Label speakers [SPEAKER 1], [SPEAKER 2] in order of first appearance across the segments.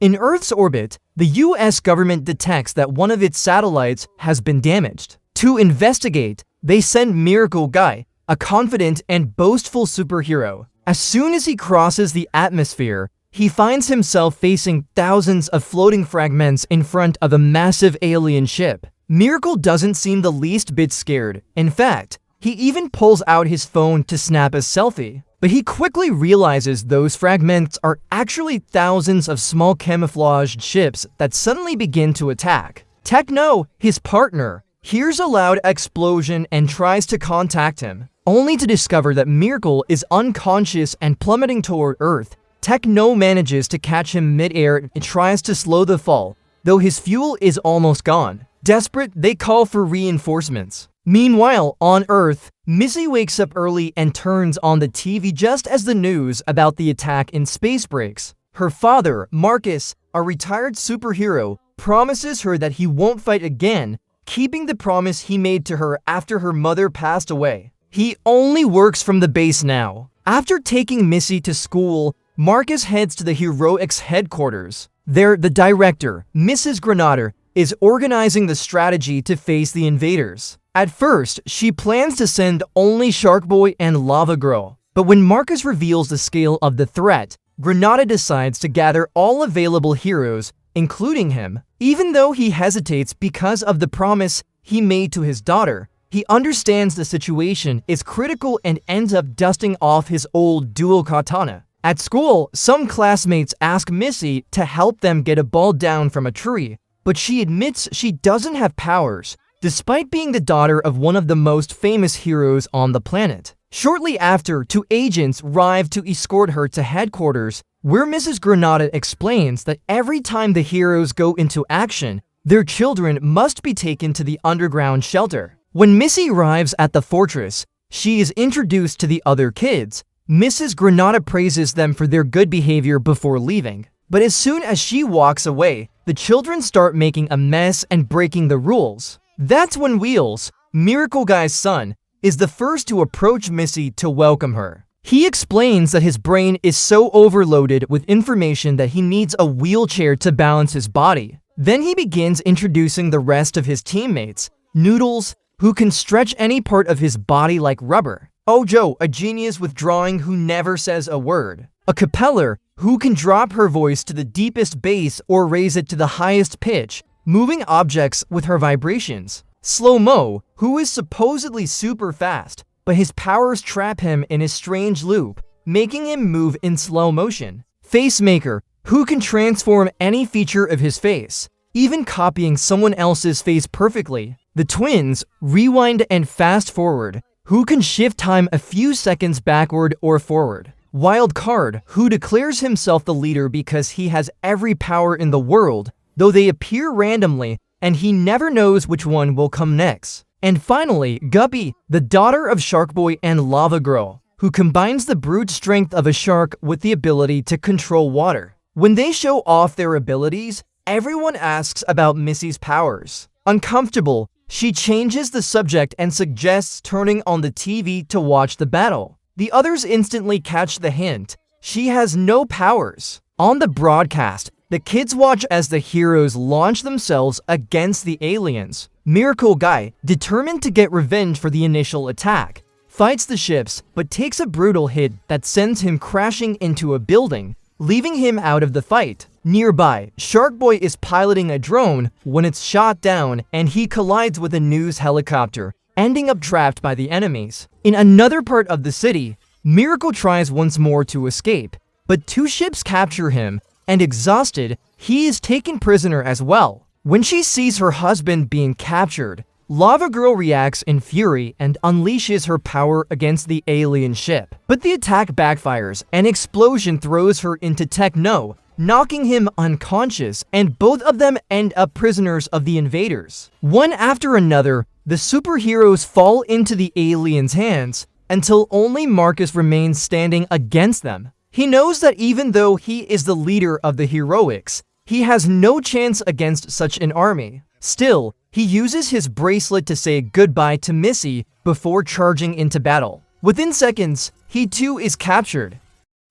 [SPEAKER 1] In Earth's orbit, the US government detects that one of its satellites has been damaged. To investigate, they send Miracle Guy, a confident and boastful superhero. As soon as he crosses the atmosphere, he finds himself facing thousands of floating fragments in front of a massive alien ship. Miracle doesn't seem the least bit scared. In fact, he even pulls out his phone to snap a selfie. But he quickly realizes those fragments are actually thousands of small camouflaged ships that suddenly begin to attack. Techno, his partner, hears a loud explosion and tries to contact him, only to discover that Miracle is unconscious and plummeting toward Earth. Techno manages to catch him mid-air and tries to slow the fall, though his fuel is almost gone. Desperate, they call for reinforcements. Meanwhile, on Earth, Missy wakes up early and turns on the TV just as the news about the attack in space breaks. Her father, Marcus, a retired superhero, promises her that he won't fight again, keeping the promise he made to her after her mother passed away. He only works from the base now. After taking Missy to school, Marcus heads to the Heroics headquarters. There, the director, Mrs. Granada, is organizing the strategy to face the invaders. At first, she plans to send only Shark Boy and Lava Girl. But when Marcus reveals the scale of the threat, Granada decides to gather all available heroes, including him. Even though he hesitates because of the promise he made to his daughter, he understands the situation is critical and ends up dusting off his old dual katana. At school, some classmates ask Missy to help them get a ball down from a tree, but she admits she doesn't have powers, despite being the daughter of one of the most famous heroes on the planet. Shortly after, two agents arrive to escort her to headquarters, where Mrs. Granada explains that every time the heroes go into action, their children must be taken to the underground shelter. When Missy arrives at the fortress, she is introduced to the other kids. Mrs. Granada praises them for their good behavior before leaving. But as soon as she walks away, the children start making a mess and breaking the rules. That's when Wheels, Miracle Guy's son, is the first to approach Missy to welcome her. He explains that his brain is so overloaded with information that he needs a wheelchair to balance his body. Then he begins introducing the rest of his teammates. Noodles, who can stretch any part of his body like rubber. Ojo, a genius with drawing who never says a word. A capeller, who can drop her voice to the deepest bass or raise it to the highest pitch, moving objects with her vibrations. Slow-mo, who is supposedly super fast, but his powers trap him in a strange loop, making him move in slow motion. Facemaker, who can transform any feature of his face, even copying someone else's face perfectly. The twins, Rewind and Fast Forward, who can shift time a few seconds backward or forward. Wild Card, who declares himself the leader because he has every power in the world, though they appear randomly and he never knows which one will come next. And finally, Guppy, the daughter of Shark Boy and Lava Girl, who combines the brute strength of a shark with the ability to control water. When they show off their abilities, everyone asks about Missy's powers. Uncomfortable, she changes the subject and suggests turning on the TV to watch the battle. The others instantly catch the hint. She has no powers. On the broadcast, the kids watch as the heroes launch themselves against the aliens. Miracle Guy, determined to get revenge for the initial attack, fights the ships but takes a brutal hit that sends him crashing into a building, leaving him out of the fight. Nearby, Shark Boy is piloting a drone when it's shot down and he collides with a news helicopter, ending up trapped by the enemies. In another part of the city, Miracle tries once more to escape, but two ships capture him, and exhausted, he is taken prisoner as well. When she sees her husband being captured, Lava Girl reacts in fury and unleashes her power against the alien ship. But the attack backfires, and explosion throws her into Techno, knocking him unconscious, and both of them end up prisoners of the invaders. One after another, the superheroes fall into the aliens' hands until only Marcus remains standing against them. He knows that even though he is the leader of the Heroics, he has no chance against such an army. Still, he uses his bracelet to say goodbye to Missy before charging into battle. Within seconds, he too is captured.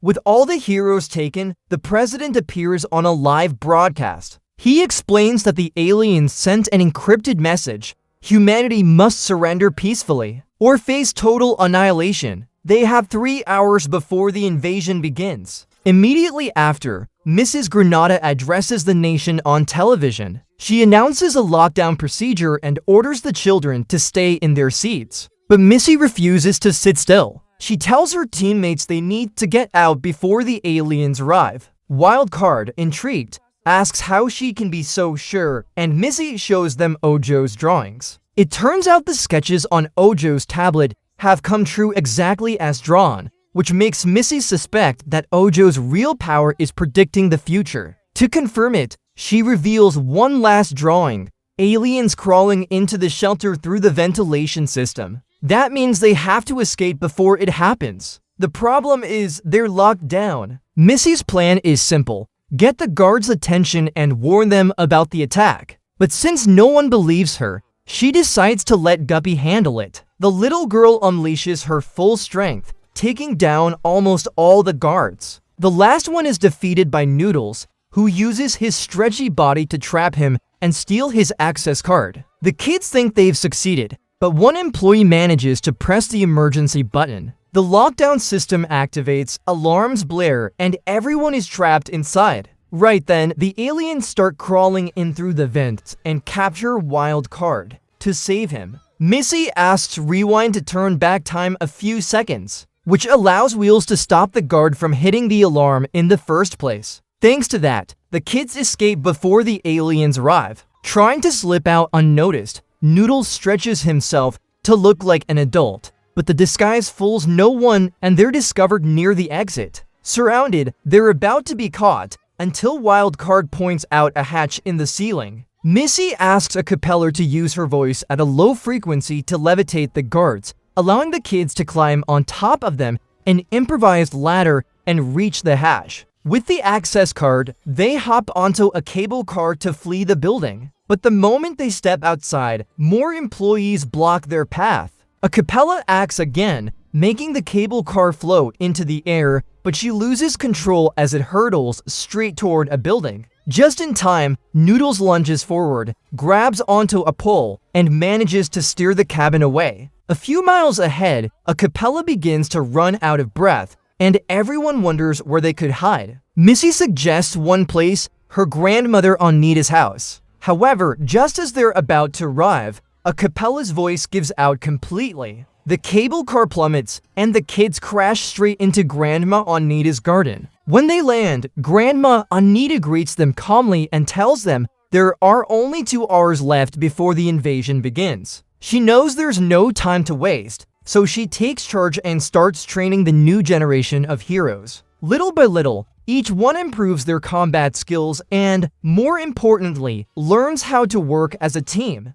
[SPEAKER 1] With all the heroes taken, the president appears on a live broadcast. He explains that the aliens sent an encrypted message. Humanity must surrender peacefully or face total annihilation. They have 3 hours before the invasion begins. Immediately after, Mrs. Granada addresses the nation on television. She announces a lockdown procedure and orders the children to stay in their seats. But Missy refuses to sit still. She tells her teammates they need to get out before the aliens arrive. Wildcard, intrigued, asks how she can be so sure, and Missy shows them Ojo's drawings. It turns out the sketches on Ojo's tablet have come true exactly as drawn, which makes Missy suspect that Ojo's real power is predicting the future. To confirm it, she reveals one last drawing: aliens crawling into the shelter through the ventilation system. That means they have to escape before it happens. The problem is they're locked down. Missy's plan is simple: get the guards' attention and warn them about the attack. But since no one believes her, she decides to let Guppy handle it. The little girl unleashes her full strength, taking down almost all the guards. The last one is defeated by Noodles, who uses his stretchy body to trap him and steal his access card. The kids think they've succeeded, but one employee manages to press the emergency button. The lockdown system activates, alarms blare, and everyone is trapped inside. Right then, the aliens start crawling in through the vents and capture Wildcard. To save him, Missy asks Rewind to turn back time a few seconds, which allows Wheels to stop the guard from hitting the alarm in the first place. Thanks to that, the kids escape before the aliens arrive. Trying to slip out unnoticed, Noodles stretches himself to look like an adult, but the disguise fools no one and they're discovered near the exit. Surrounded, they're about to be caught until Wildcard points out a hatch in the ceiling. Missy asks a capeller to use her voice at a low frequency to levitate the guards, allowing the kids to climb on top of them, an improvised ladder, and reach the hatch. With the access card, they hop onto a cable car to flee the building. But the moment they step outside, more employees block their path. A capella acts again, making the cable car float into the air, but she loses control as it hurtles straight toward a building. Just in time, Noodles lunges forward, grabs onto a pole, and manages to steer the cabin away. A few miles ahead, a capella begins to run out of breath, and everyone wonders where they could hide. Missy suggests one place: her grandmother Anita's house. However, just as they're about to arrive, a capella's voice gives out completely. The cable car plummets, and the kids crash straight into Grandma Anita's garden. When they land, Grandma Anita greets them calmly and tells them there are only 2 hours left before the invasion begins. She knows there's no time to waste, so she takes charge and starts training the new generation of heroes. Little by little, each one improves their combat skills and, more importantly, learns how to work as a team.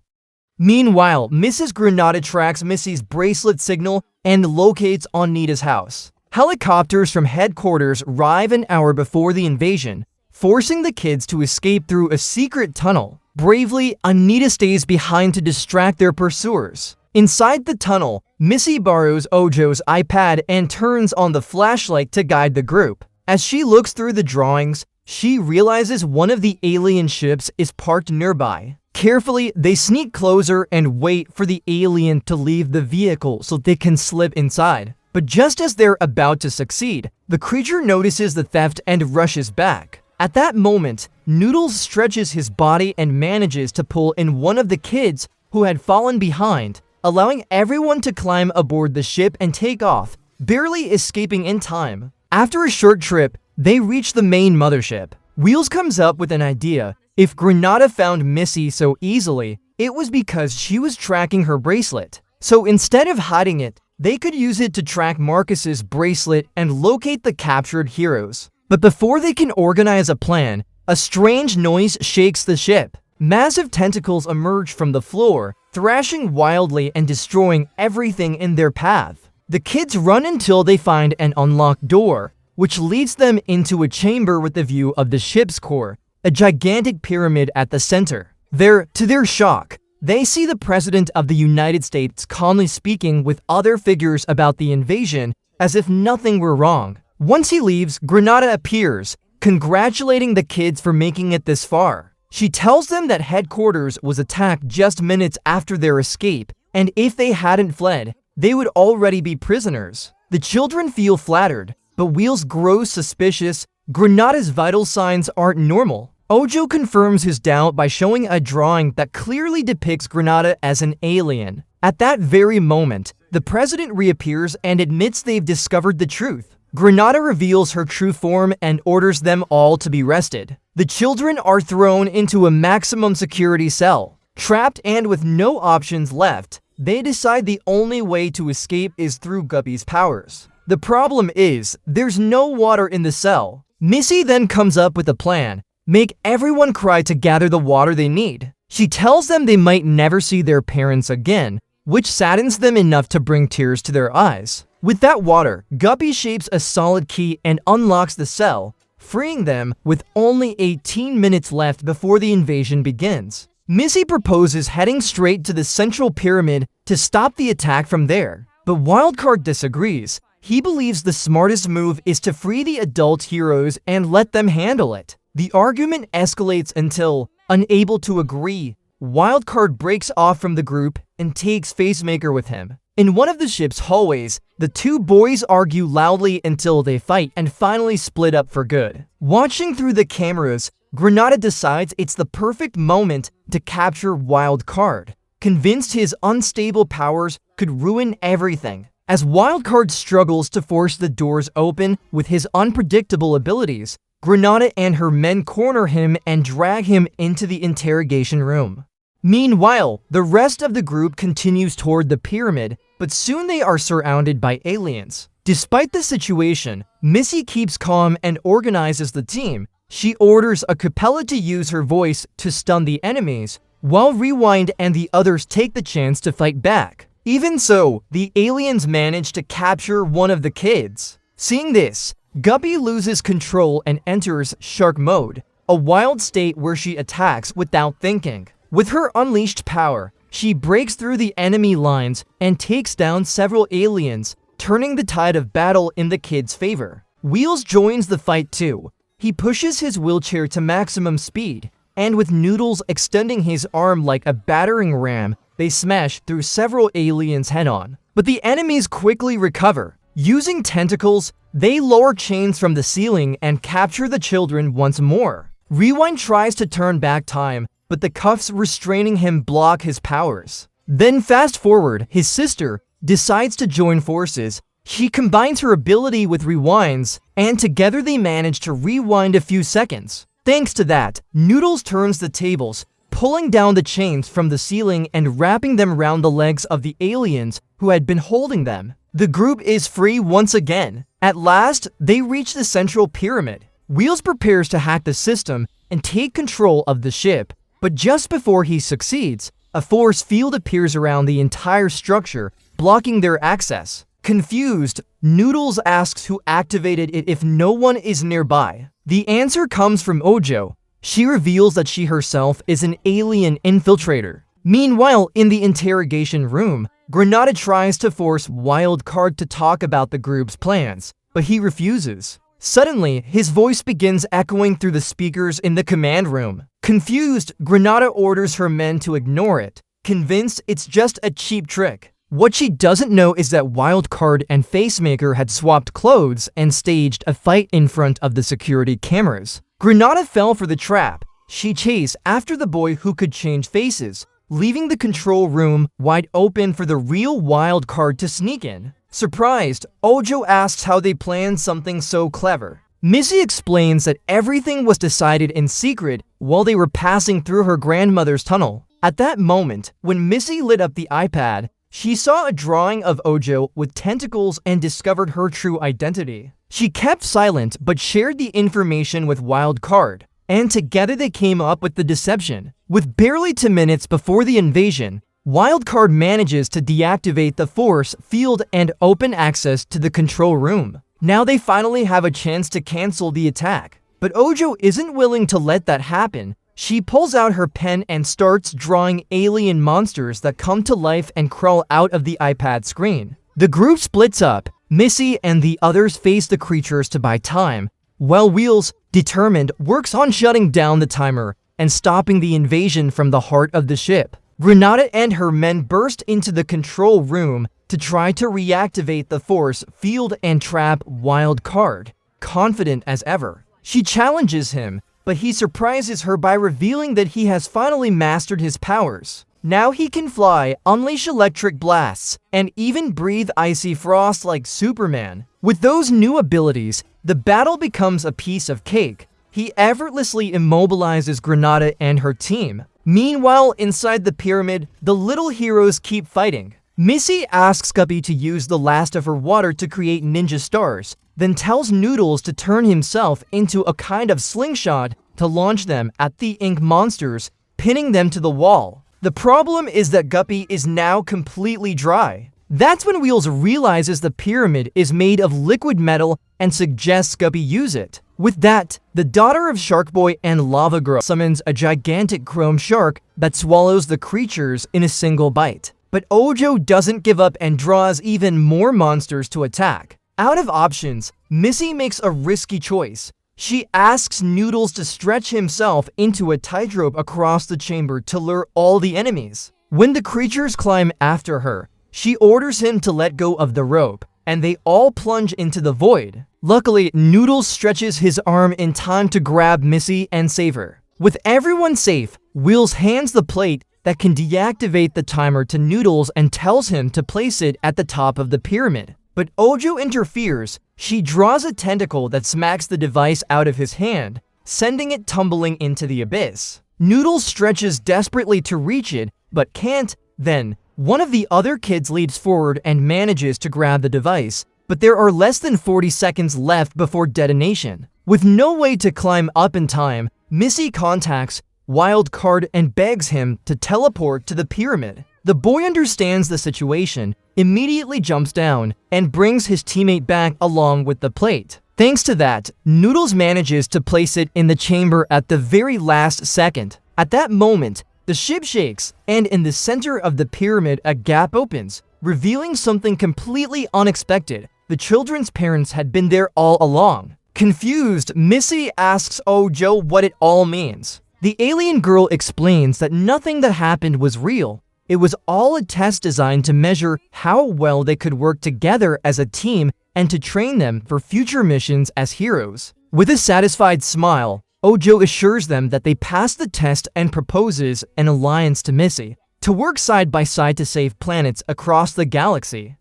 [SPEAKER 1] Meanwhile, Mrs. Granada tracks Missy's bracelet signal and locates Anita's house. Helicopters from headquarters arrive an hour before the invasion, forcing the kids to escape through a secret tunnel. Bravely, Anita stays behind to distract their pursuers. Inside the tunnel, Missy borrows Ojo's iPad and turns on the flashlight to guide the group. As she looks through the drawings, she realizes one of the alien ships is parked nearby. Carefully, they sneak closer and wait for the alien to leave the vehicle so they can slip inside. But just as they're about to succeed, the creature notices the theft and rushes back. At that moment, Noodles stretches his body and manages to pull in one of the kids who had fallen behind, allowing everyone to climb aboard the ship and take off, barely escaping in time. After a short trip, they reach the main mothership. Wheels comes up with an idea. If Granada found Missy so easily, it was because she was tracking her bracelet. So instead of hiding it, they could use it to track Marcus's bracelet and locate the captured heroes. But before they can organize a plan, a strange noise shakes the ship. Massive tentacles emerge from the floor, thrashing wildly and destroying everything in their path. The kids run until they find an unlocked door, which leads them into a chamber with a view of the ship's core, a gigantic pyramid at the center. There, to their shock, they see the President of the United States calmly speaking with other figures about the invasion as if nothing were wrong. Once he leaves, Granada appears, congratulating the kids for making it this far. She tells them that headquarters was attacked just minutes after their escape, and if they hadn't fled, they would already be prisoners. The children feel flattered, but Wheels grows suspicious. Granada's vital signs aren't normal. Ojo confirms his doubt by showing a drawing that clearly depicts Granada as an alien. At that very moment, the president reappears and admits they've discovered the truth. Granada reveals her true form and orders them all to be arrested. The children are thrown into a maximum security cell. Trapped and with no options left, they decide the only way to escape is through Guppy's powers. The problem is, there's no water in the cell. Missy then comes up with a plan: make everyone cry to gather the water they need. She tells them they might never see their parents again, which saddens them enough to bring tears to their eyes. With that water, Guppy shapes a solid key and unlocks the cell, freeing them with only 18 minutes left before the invasion begins. Missy proposes heading straight to the central pyramid to stop the attack from there, but Wildcard disagrees. He believes the smartest move is to free the adult heroes and let them handle it. The argument escalates until, unable to agree, Wildcard breaks off from the group and takes Facemaker with him. In one of the ship's hallways, the two boys argue loudly until they fight and finally split up for good. Watching through the cameras, Granada decides it's the perfect moment to capture Wildcard, convinced his unstable powers could ruin everything. As Wildcard struggles to force the doors open with his unpredictable abilities, Granada and her men corner him and drag him into the interrogation room. Meanwhile, the rest of the group continues toward the pyramid, but soon they are surrounded by aliens. Despite the situation, Missy keeps calm and organizes the team. She orders a Capella to use her voice to stun the enemies, while Rewind and the others take the chance to fight back. Even so, the aliens manage to capture one of the kids. Seeing this, Guppy loses control and enters Shark Mode, a wild state where she attacks without thinking. With her unleashed power, she breaks through the enemy lines and takes down several aliens, turning the tide of battle in the kids' favor. Wheels joins the fight too. He pushes his wheelchair to maximum speed, and with Noodles extending his arm like a battering ram, they smash through several aliens head-on. But the enemies quickly recover. Using tentacles, they lower chains from the ceiling and capture the children once more. Rewind tries to turn back time, but the cuffs restraining him block his powers. Then fast forward, his sister decides to join forces. She combines her ability with Rewind's, and together they manage to rewind a few seconds. Thanks to that, Noodles turns the tables, pulling down the chains from the ceiling and wrapping them around the legs of the aliens who had been holding them. The group is free once again. At last, they reach the central pyramid. Wheels prepares to hack the system and take control of the ship, but just before he succeeds, a force field appears around the entire structure, blocking their access. Confused, Noodles asks who activated it if no one is nearby. The answer comes from Ojo. She reveals that she herself is an alien infiltrator. Meanwhile, in the interrogation room, Granada tries to force Wildcard to talk about the group's plans, but he refuses. Suddenly, his voice begins echoing through the speakers in the command room. Confused, Granada orders her men to ignore it, convinced it's just a cheap trick. What she doesn't know is that Wildcard and Facemaker had swapped clothes and staged a fight in front of the security cameras. Granada fell for the trap. She chased after the boy who could change faces, leaving the control room wide open for the real Wildcard to sneak in. Surprised, Ojo asks how they planned something so clever. Missy explains that everything was decided in secret while they were passing through her grandmother's tunnel. At that moment, when Missy lit up the iPad, she saw a drawing of Ojo with tentacles and discovered her true identity. She kept silent but shared the information with Wildcard, and together they came up with the deception. With barely 2 minutes before the invasion, Wildcard manages to deactivate the force field and open access to the control room. Now they finally have a chance to cancel the attack. But Ojo isn't willing to let that happen. She pulls out her pen and starts drawing alien monsters that come to life and crawl out of the iPad screen. The group splits up. Missy and the others face the creatures to buy time, while Wheels, determined, works on shutting down the timer and stopping the invasion from the heart of the ship. Granada and her men burst into the control room to try to reactivate the force field and trap Wild Card. Confident as ever, she challenges him, but he surprises her by revealing that he has finally mastered his powers. Now he can fly, unleash electric blasts, and even breathe icy frost like Superman. With those new abilities, the battle becomes a piece of cake. He effortlessly immobilizes Granada and her team. Meanwhile, inside the pyramid, the little heroes keep fighting. Missy asks Guppy to use the last of her water to create ninja stars, then tells Noodles to turn himself into a kind of slingshot to launch them at the ink monsters, pinning them to the wall. The problem is that Guppy is now completely dry. That's when Wheels realizes the pyramid is made of liquid metal and suggests Guppy use it. With that, the daughter of Shark Boy and Lava Girl summons a gigantic chrome shark that swallows the creatures in a single bite. But Ojo doesn't give up and draws even more monsters to attack. Out of options, Missy makes a risky choice. She asks Noodles to stretch himself into a tightrope across the chamber to lure all the enemies. When the creatures climb after her, she orders him to let go of the rope, and they all plunge into the void. Luckily, Noodles stretches his arm in time to grab Missy and save her. With everyone safe, Wheels hands the plate that can deactivate the timer to Noodles and tells him to place it at the top of the pyramid. But Ojo interferes. She draws a tentacle that smacks the device out of his hand, sending it tumbling into the abyss. Noodles stretches desperately to reach it, but can't. Then, one of the other kids leaps forward and manages to grab the device, but there are less than 40 seconds left before detonation. With no way to climb up in time, Missy contacts Wild Card and begs him to teleport to the pyramid. The boy understands the situation, immediately jumps down, and brings his teammate back along with the plate. Thanks to that, Noodles manages to place it in the chamber at the very last second. At that moment, the ship shakes, and in the center of the pyramid a gap opens, revealing something completely unexpected. The children's parents had been there all along. Confused, Missy asks Ojo what it all means. The alien girl explains that nothing that happened was real. It was all a test designed to measure how well they could work together as a team and to train them for future missions as heroes. With a satisfied smile, Ojo assures them that they passed the test and proposes an alliance to Missy to work side by side to save planets across the galaxy,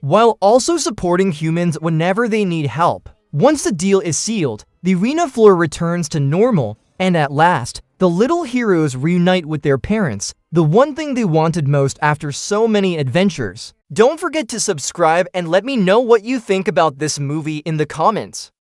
[SPEAKER 1] while also supporting humans whenever they need help. Once the deal is sealed, the arena floor returns to normal, and at last, the little heroes reunite with their parents, the one thing they wanted most after so many adventures. Don't forget to subscribe and let me know what you think about this movie in the comments.